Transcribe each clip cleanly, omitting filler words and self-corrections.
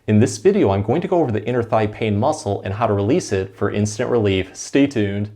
In this video, I'm going to go over the inner thigh pain muscle and how to release it for instant relief. Stay tuned.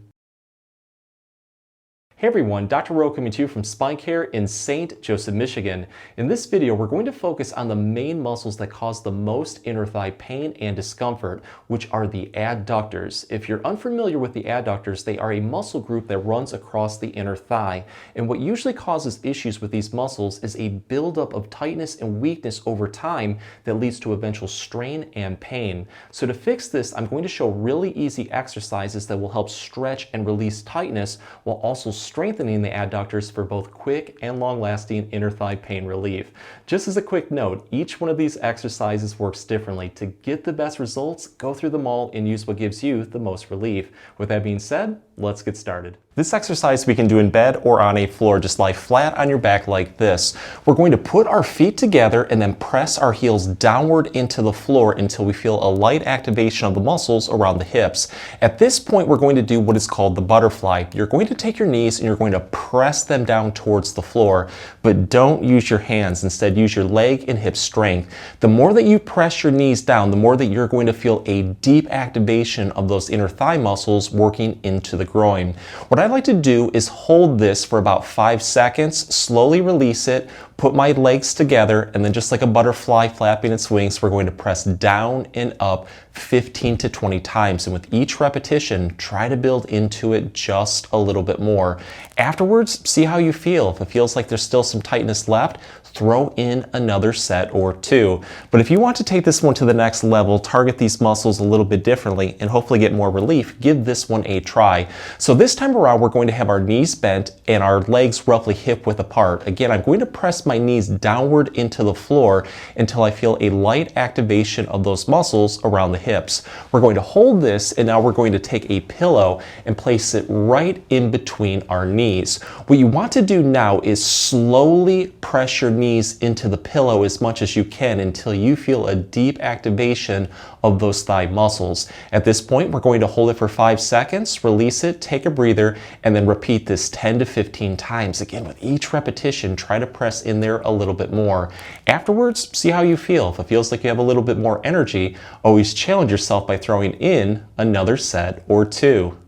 Hey everyone, Dr. Rowe coming to you from SpineCare in St. Joseph, Michigan. In this video, we're going to focus on the main muscles that cause the most inner thigh pain and discomfort, which are the adductors. If you're unfamiliar with the adductors, they are a muscle group that runs across the inner thigh. And what usually causes issues with these muscles is a buildup of tightness and weakness over time that leads to eventual strain and pain. So to fix this, I'm going to show really easy exercises that will help stretch and release tightness while also strengthening the adductors for both quick and long-lasting inner thigh pain relief. Just as a quick note, each one of these exercises works differently. To get the best results, go through them all and use what gives you the most relief. With that being said, let's get started. This exercise we can do in bed or on a floor. Just lie flat on your back like this. We're going to put our feet together and then press our heels downward into the floor until we feel a light activation of the muscles around the hips. At this point, we're going to do what is called the butterfly. You're going to take your knees and you're going to press them down towards the floor, but don't use your hands. Instead, use your leg and hip strength. The more that you press your knees down, the more that you're going to feel a deep activation of those inner thigh muscles working into the groin. What I like to do is hold this for about 5 seconds, slowly release it, put my legs together, and then just like a butterfly flapping its wings, we're going to press down and up 15 to 20 times. And with each repetition, try to build into it just a little bit more. Afterwards, see how you feel. If it feels like there's still some tightness left, throw in another set or two. But if you want to take this one to the next level, target these muscles a little bit differently, and hopefully get more relief, give this one a try. So this time around, we're going to have our knees bent and our legs roughly hip width apart. Again, I'm going to press my knees downward into the floor until I feel a light activation of those muscles around the hips. We're going to hold this, and now we're going to take a pillow and place it right in between our knees. What you want to do now is slowly press your knees into the pillow as much as you can until you feel a deep activation of those thigh muscles. At this point, we're going to hold it for 5 seconds, release it, take a breather, and then repeat this 10 to 15 times. Again, with each repetition, try to press in there a little bit more. Afterwards, see how you feel. If it feels like you have a little bit more energy, always challenge yourself by throwing in another set or two.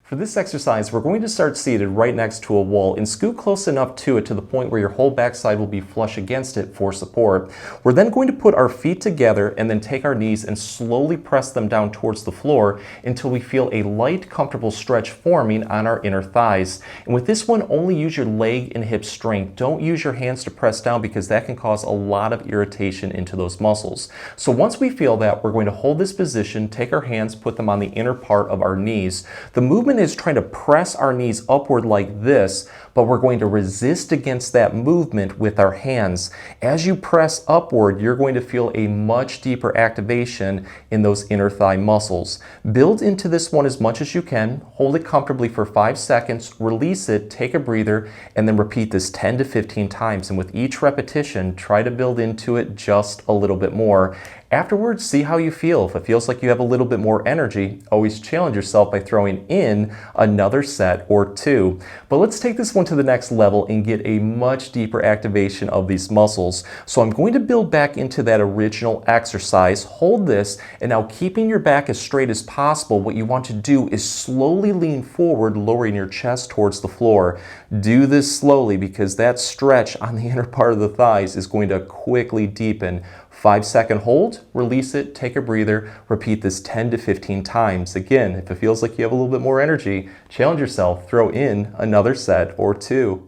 For this exercise, we're going to start seated right next to a wall and scoot close enough to it to the point where your whole backside will be flush against it for support. We're then going to put our feet together and then take our knees and slowly press them down towards the floor until we feel a light, comfortable stretch forming on our inner thighs. And with this one, only use your leg and hip strength. Don't use your hands to press down because that can cause a lot of irritation into those muscles. So once we feel that, we're going to hold this position, take our hands, put them on the inner part of our knees. The movement is trying to press our knees upward like this, but we're going to resist against that movement with our hands. As you press upward, you're going to feel a much deeper activation in those inner thigh muscles. Build into this one as much as you can. Hold it comfortably for 5 seconds, release it, take a breather, and then repeat this 10 to 15 times. And with each repetition, try to build into it just a little bit more. Afterwards, see how you feel. If it feels like you have a little bit more energy, always challenge yourself by throwing in another set or two. But let's take this one to the next level and get a much deeper activation of these muscles. So I'm going to build back into that original exercise. Hold this, and now keeping your back as straight as possible, what you want to do is slowly lean forward, lowering your chest towards the floor. Do this slowly because that stretch on the inner part of the thighs is going to quickly deepen. 5-second hold, release it, take a breather, repeat this 10 to 15 times. Again, if it feels like you have a little bit more energy, challenge yourself, throw in another set or two.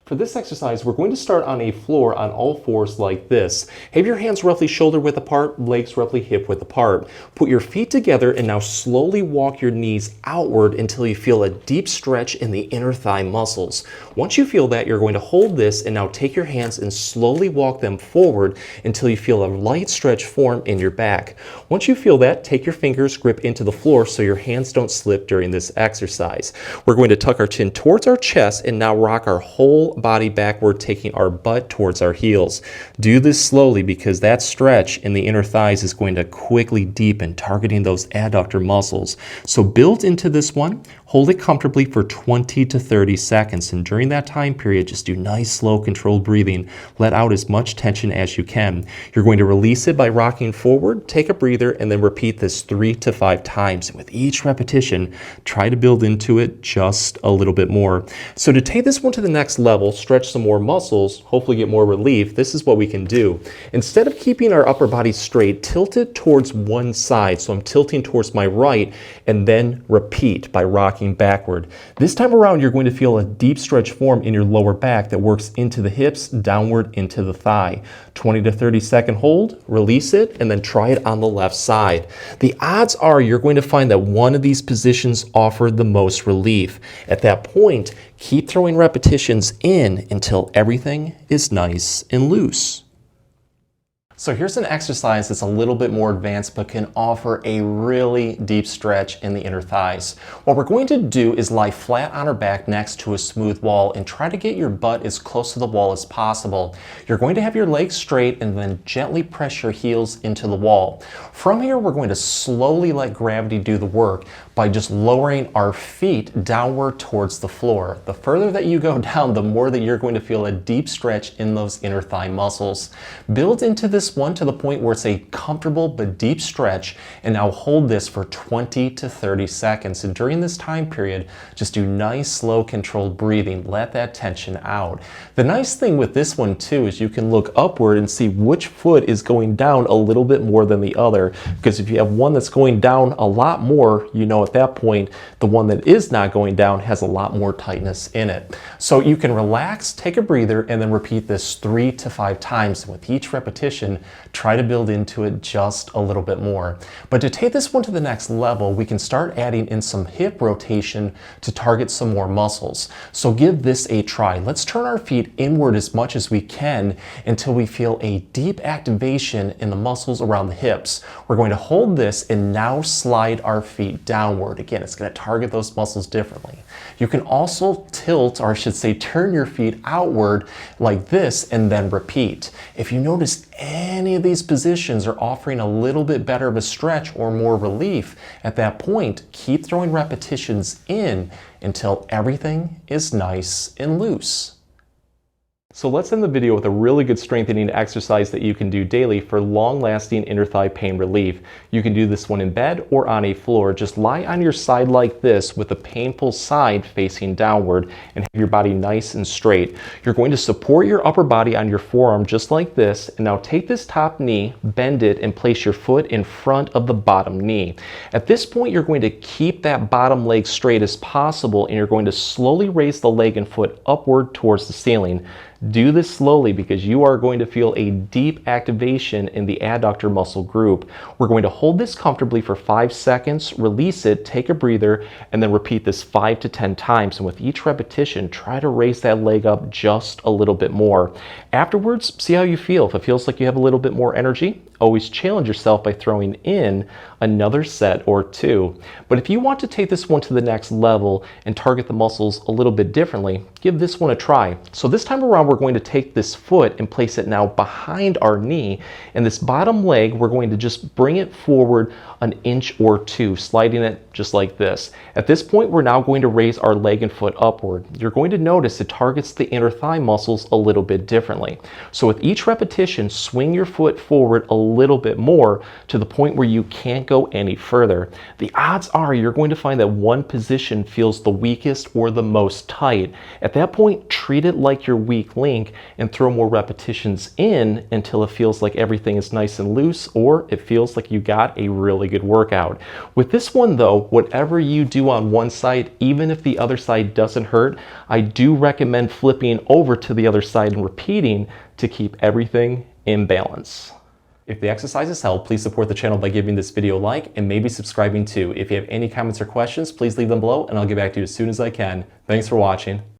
For this exercise, we're going to start on a floor on all fours like this. Have your hands roughly shoulder width apart, legs roughly hip width apart. Put your feet together and now slowly walk your knees outward until you feel a deep stretch in the inner thigh muscles. Once you feel that, you're going to hold this and now take your hands and slowly walk them forward until you feel a light stretch form in your back. Once you feel that, take your fingers, grip into the floor so your hands don't slip during this exercise. We're going to tuck our chin towards our chest and now rock our whole body backward, taking our butt towards our heels. Do this slowly because that stretch in the inner thighs is going to quickly deepen, targeting those adductor muscles. So build into this one, hold it comfortably for 20 to 30 seconds. And during that time period, just do nice, slow, controlled breathing. Let out as much tension as you can. You're going to release it by rocking forward, take a breather, and then repeat this 3 to 5 times. And with each repetition, try to build into it just a little bit more. So to take this one to the next level, stretch some more muscles, hopefully get more relief, this is what we can do. Instead of keeping our upper body straight, tilt it towards one side. So I'm tilting towards my right, and then repeat by rocking backward. This time around, you're going to feel a deep stretch form in your lower back that works into the hips, downward into the thigh. 20 to 30 second hold, release it, and then try it on the left side. The odds are you're going to find that one of these positions offer the most relief. At that point, keep throwing repetitions in until everything is nice and loose. So here's an exercise that's a little bit more advanced but can offer a really deep stretch in the inner thighs. What we're going to do is lie flat on our back next to a smooth wall and try to get your butt as close to the wall as possible. You're going to have your legs straight and then gently press your heels into the wall. From here, we're going to slowly let gravity do the work by just lowering our feet downward towards the floor. The further that you go down, the more that you're going to feel a deep stretch in those inner thigh muscles. Build into this one to the point where it's a comfortable but deep stretch, and now hold this for 20 to 30 seconds. And during this time period, just do nice, slow, controlled breathing. Let that tension out. The nice thing with this one too is you can look upward and see which foot is going down a little bit more than the other, because if you have one that's going down a lot more, you know at that point the one that is not going down has a lot more tightness in it. So you can relax, take a breather, and then repeat this 3 to 5 times. And with each repetition, try to build into it just a little bit more. But to take this one to the next level, we can start adding in some hip rotation to target some more muscles. So give this a try. Let's turn our feet inward as much as we can until we feel a deep activation in the muscles around the hips. We're going to hold this and now slide our feet downward. Again, it's going to target those muscles differently. You can also tilt, or I should say turn your feet outward like this and then repeat. If you notice any of these positions are offering a little bit better of a stretch or more relief, at that point, keep throwing repetitions in until everything is nice and loose. So let's end the video with a really good strengthening exercise that you can do daily for long-lasting inner thigh pain relief. You can do this one in bed or on a floor. Just lie on your side like this with the painful side facing downward and have your body nice and straight. You're going to support your upper body on your forearm just like this, and now take this top knee, bend it, and place your foot in front of the bottom knee. At this point, you're going to keep that bottom leg straight as possible, and you're going to slowly raise the leg and foot upward towards the ceiling. Do this slowly because you are going to feel a deep activation in the adductor muscle group. We're going to hold this comfortably for 5 seconds, release it, take a breather, and then repeat this 5 to 10 times. And with each repetition, try to raise that leg up just a little bit more. Afterwards, see how you feel. If it feels like you have a little bit more energy, always challenge yourself by throwing in another set or 2. But if you want to take this one to the next level and target the muscles a little bit differently, give this one a try. So this time around, we're going to take this foot and place it now behind our knee, and this bottom leg, we're going to just bring it forward an inch or 2, sliding it just like this. At this point, we're now going to raise our leg and foot upward. You're going to notice it targets the inner thigh muscles a little bit differently. So with each repetition, swing your foot forward a little bit more to the point where you can't go any further. The odds are you're going to find that one position feels the weakest or the most tight. At that point, treat it like your weak link and throw more repetitions in until it feels like everything is nice and loose, or it feels like you got a really good workout. With this one though, whatever you do on one side, even if the other side doesn't hurt, I do recommend flipping over to the other side and repeating to keep everything in balance. If the exercises help, please support the channel by giving this video a like and maybe subscribing too. If you have any comments or questions, please leave them below and I'll get back to you as soon as I can. Thanks for watching.